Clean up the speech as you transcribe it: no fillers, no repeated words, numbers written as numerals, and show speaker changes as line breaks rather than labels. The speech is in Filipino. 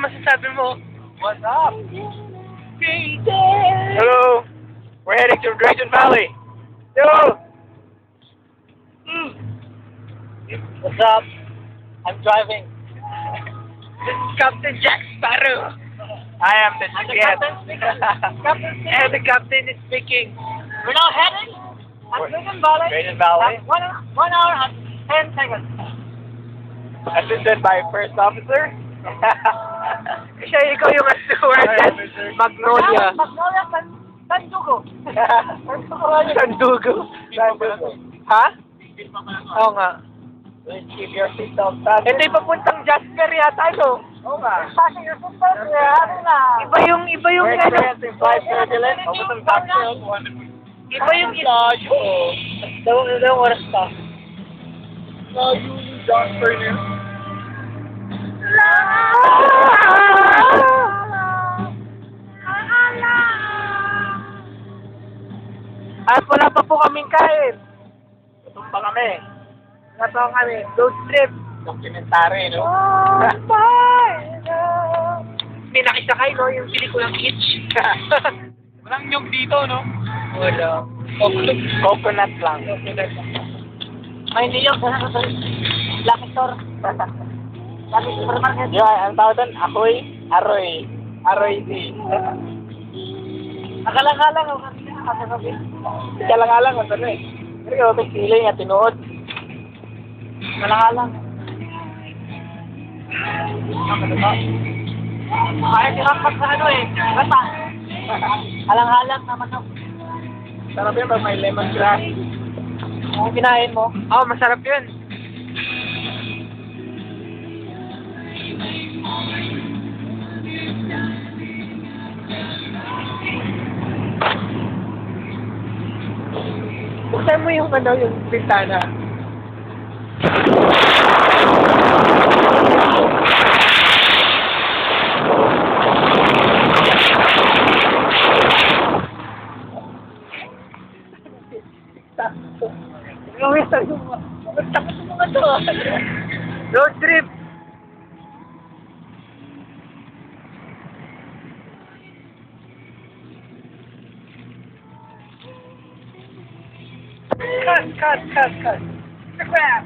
masasabi mo?
What's up?
Hello. We're heading to Grayson Valley. Yo.
What's up? I'm driving.
This is Captain Jack Sparrow. I am the
I'm the
GPS.
captain speaking. Captain speaking.
And the captain is speaking.
We're now heading at Grayson Valley.
Grayson Valley.
At 1 hour and 10 seconds.
Assisted by first officer. Siya, ikaw yung steward. Magnolia.
Magnolia Sandugo.
Sandugo. Ha? Oo nga.
Please keep your seatbelt fastened.
Ito yung papuntang Jasper yata, no?
Oo nga. Fasten your seatbelt. Ano na?
Iba yung
We're experiencing flight turbulence. Open cocktail.
Iba yung
Layo. Dalawang oras pa. Layo yung Jasper niya.
At wala pa po kaming kain.
Gutom pa kami.
Wala pa kami. Road trip.
Documentary, no?
May nakisakay, no? Yung pelikulang Itch.
Walang nyog dito, no?
Wala.
Coconut lang. May niyog. Lucky Store. Lucky Supermarket. Yeah, ang tawag doon, akoy, aroy. Aroy di. Akalang-alang ako kasi
Kalang-alang, ano eh.
pero may feeling at tinuod. Akalang-alang. Kaya tinampak sa ano eh. Bata. Alang-alang na manok.
Sarap yun pag may lemongrass.
Kung kinain mo.
Oo, masarap yun. Buksan mo yung ano, yung bintana. Gawin sa mo. Tapos mo nga to. Road trip. Cut.